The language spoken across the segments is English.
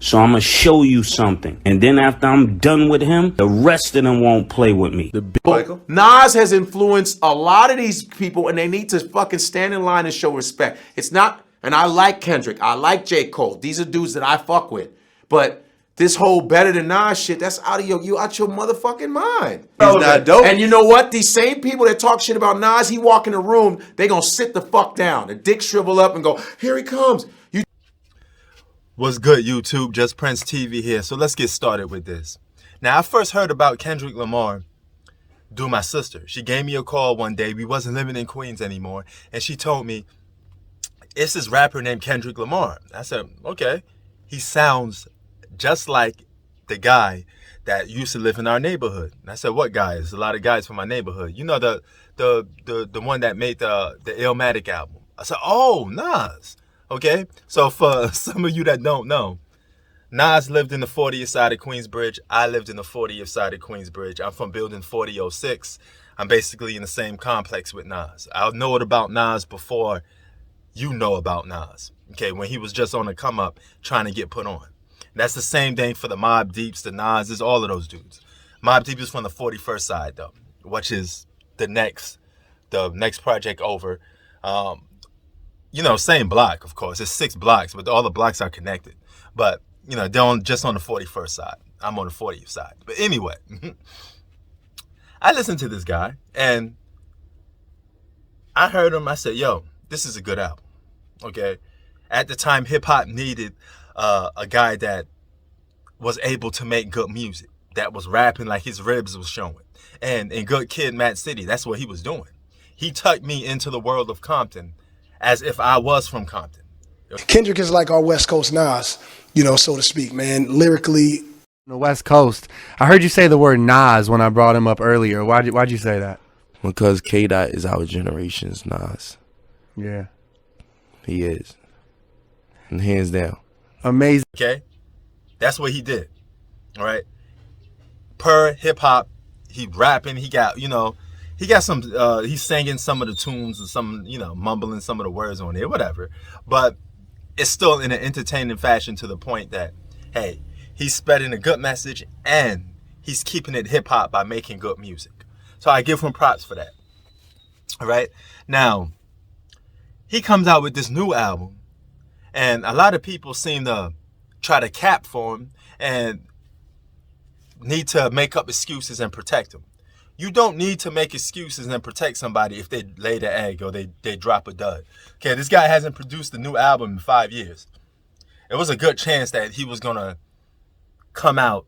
So I'm going to show you something. And then after I'm done with him, the rest of them won't play with me. Nas has influenced a lot of these people, and they need to fucking stand in line and show respect. It's not, and I like Kendrick, I like J. Cole. These are dudes that I fuck with. But this whole better than Nas shit, that's out of you out your motherfucking mind. He's not dope. And you know what? These same people that talk shit about Nas, he walk in the room, they gonna sit the fuck down. The dick shrivel up and go, here he comes. What's good, YouTube? Just Prince TV here. So let's get started with this. Now, I first heard about Kendrick Lamar through my sister. She gave me a call one day. We wasn't living in Queens anymore. And she told me, it's this rapper named Kendrick Lamar. I said, okay. He sounds just like the guy that used to live in our neighborhood. And I said, what guy? There's a lot of guys from my neighborhood. You know, the one that made the Illmatic album. I said, oh, Nas. Okay, so for some of you that don't know, Nas lived in the 40th side of Queensbridge. I lived in the 40th side of Queensbridge. I'm from building 4006. I'm basically in the same complex with Nas. I know it about Nas before you know about Nas. Okay, when he was just on the come up trying to get put on. And that's the same thing for the Mobb Deeps, the Nas's, all of those dudes. Mobb Deep is from the 41st side though, which is the next project over. You know, same block, of course. It's 6 blocks, but all the blocks are connected. But, you know, they're just on the 41st side. I'm on the 40th side. But anyway, I listened to this guy, and I heard him. I said, yo, this is a good album, okay? At the time, hip-hop needed a guy that was able to make good music, that was rapping like his ribs was showing. And in Good Kid, Mad City, that's what he was doing. He tucked me into the world of Compton, as if I was from Compton. Kendrick is like our West Coast Nas, you know, so to speak, man. Lyrically. The West Coast. I heard you say the word Nas when I brought him up earlier. Why'd you say that? Because K-Dot is our generation's Nas. Yeah. He is. And hands down. Amazing. Okay? That's what he did. All right? Per hip-hop, he rapping, he got, you know, he got some, he's singing some of the tunes and some, you know, mumbling some of the words on there, whatever. But it's still in an entertaining fashion to the point that, hey, he's spreading a good message and he's keeping it hip hop by making good music. So I give him props for that. All right. Now, he comes out with this new album and a lot of people seem to try to cap for him and need to make up excuses and protect him. You don't need to make excuses and protect somebody if they lay the egg or they drop a dud. Okay, this guy hasn't produced a new album in 5 years. It was a good chance that he was going to come out,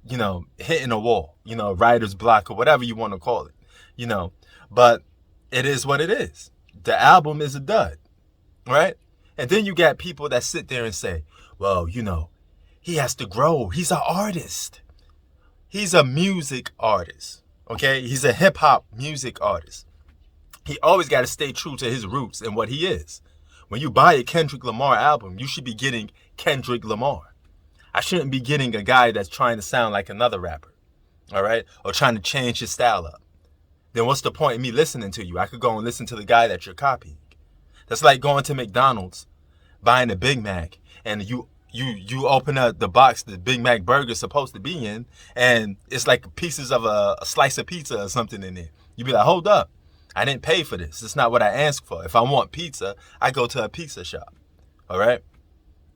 you know, hitting a wall, you know, writer's block or whatever you want to call it, you know. But it is what it is. The album is a dud, right? And then you got people that sit there and say, well, you know, he has to grow. He's an artist. He's a music artist. Okay, he's a hip-hop music artist. He always got to stay true to his roots and what he is. When you buy a Kendrick Lamar album, you should be getting Kendrick Lamar. I shouldn't be getting a guy that's trying to sound like another rapper, all right, or trying to change his style up. Then what's the point in me listening to you? I could go and listen to the guy that you're copying. That's like going to McDonald's, buying a Big Mac, and you open up the box the Big Mac burger's supposed to be in, and it's like pieces of a slice of pizza or something in there. You be like, hold up, I didn't pay for this. It's not what I asked for. If I want pizza, I go to a pizza shop. All right?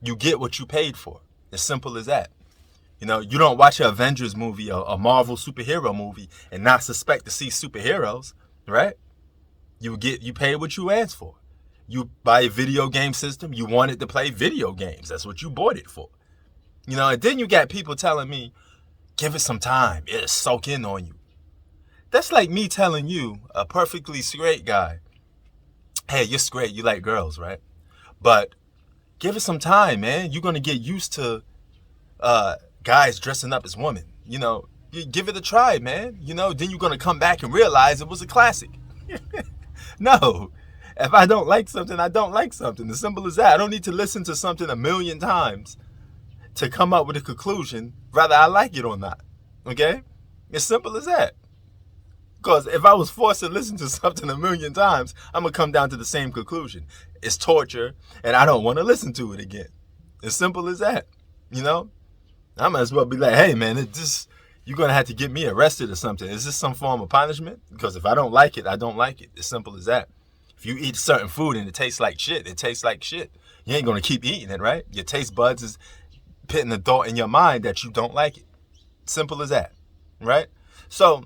You get what you paid for. As simple as that. You know, you don't watch an Avengers movie or a Marvel superhero movie and not suspect to see superheroes, right? You pay what you asked for. You buy a video game system, you wanted to play video games. That's what you bought it for. You know, and then you got people telling me, give it some time, it'll soak in on you. That's like me telling you, a perfectly straight guy, hey, you're straight, you like girls, right? But give it some time, man. You're going to get used to guys dressing up as women. You know, you give it a try, man. You know, then you're going to come back and realize it was a classic. No. If I don't like something, I don't like something. As simple as that. I don't need to listen to something 1,000,000 times to come up with a conclusion, whether I like it or not. Okay? As simple as that. Because if I was forced to listen to something 1,000,000 times, I'm going to come down to the same conclusion. It's torture, and I don't want to listen to it again. As simple as that. You know, I might as well be like, hey man, you're gonna have to get me arrested or something. Is this some form of punishment? Because if I don't like it, I don't like it. As simple as that. If you eat certain food and it tastes like shit, it tastes like shit. You ain't gonna keep eating it, right? Your taste buds is putting the thought in your mind that you don't like it. Simple as that, right? So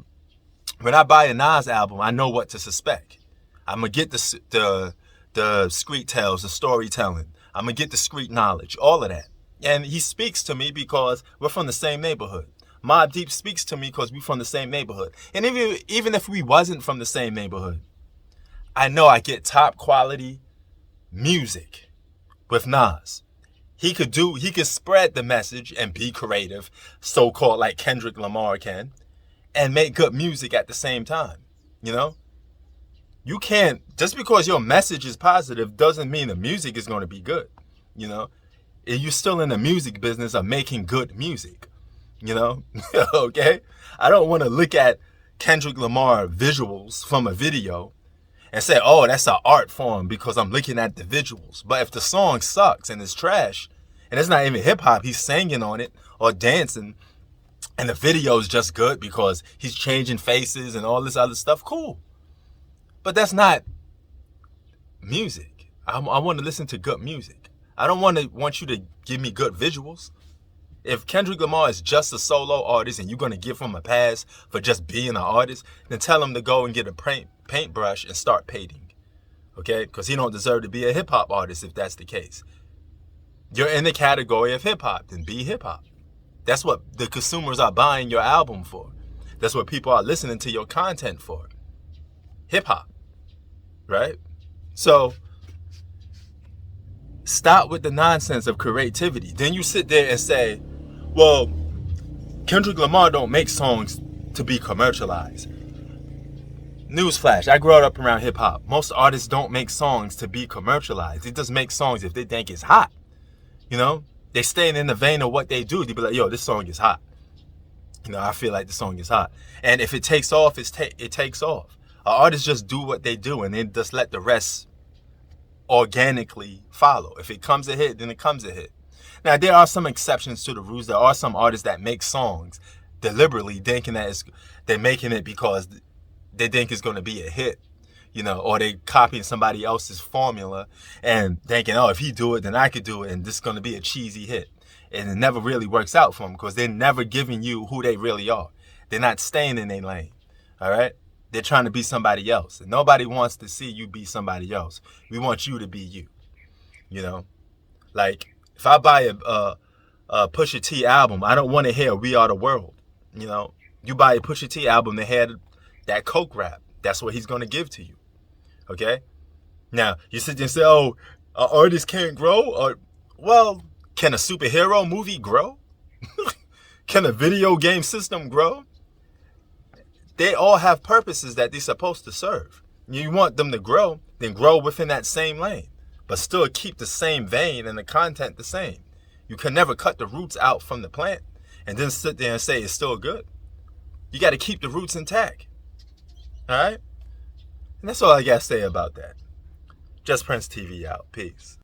when I buy a Nas album, I know what to suspect. I'm gonna get the street tales, the storytelling. I'm gonna get the street knowledge, all of that. And he speaks to me because we're from the same neighborhood. Mobb Deep speaks to me because we're from the same neighborhood. And even if we wasn't from the same neighborhood, I know I get top quality music with Nas. He could spread the message and be creative, so-called like Kendrick Lamar can, and make good music at the same time. You know? You can't, just because your message is positive doesn't mean the music is going to be good. You know? You're still in the music business of making good music. You know? Okay? I don't want to look at Kendrick Lamar visuals from a video and say, oh, that's an art form because I'm looking at the visuals. But if the song sucks and it's trash, and it's not even hip hop, he's singing on it or dancing, and the video is just good because he's changing faces and all this other stuff, cool. But that's not music. I want to listen to good music. I don't want you to give me good visuals. If Kendrick Lamar is just a solo artist and you're going to give him a pass for just being an artist, then tell him to go and get a paintbrush and start painting. Okay? Because he don't deserve to be a hip-hop artist if that's the case. You're in the category of hip-hop, then be hip-hop. That's what the consumers are buying your album for. That's what people are listening to your content for. Hip-hop. Right? So, stop with the nonsense of creativity. Then you sit there and say, well, Kendrick Lamar don't make songs to be commercialized. Newsflash, I grew up around hip-hop. Most artists don't make songs to be commercialized. They just make songs if they think it's hot. You know? They stay in the vein of what they do. They be like, yo, this song is hot. You know, I feel like the song is hot. And if it takes off, it takes off. Artists just do what they do and then just let the rest organically follow. If it comes a hit, then it comes a hit. Now, there are some exceptions to the rules. There are some artists that make songs deliberately thinking that they're making it because they think it's going to be a hit, you know, or they copying somebody else's formula and thinking, oh, if he do it, then I could do it, and this is going to be a cheesy hit. And it never really works out for them because they're never giving you who they really are. They're not staying in their lane, all right? They're trying to be somebody else. And nobody wants to see you be somebody else. We want you to be you, you know? Like, if I buy a Pusha T album, I don't want to hear We Are the World, you know? You buy a Pusha T album that had that Coke rap. That's what he's going to give to you, okay? Now, you sit there and say, oh, an artist can't grow? Or, well, can a superhero movie grow? Can a video game system grow? They all have purposes that they're supposed to serve. You want them to grow, then grow within that same lane, but still keep the same vein and the content the same. You can never cut the roots out from the plant and then sit there and say it's still good. You got to keep the roots intact. All right? And that's all I got to say about that. Just Prince TV out. Peace.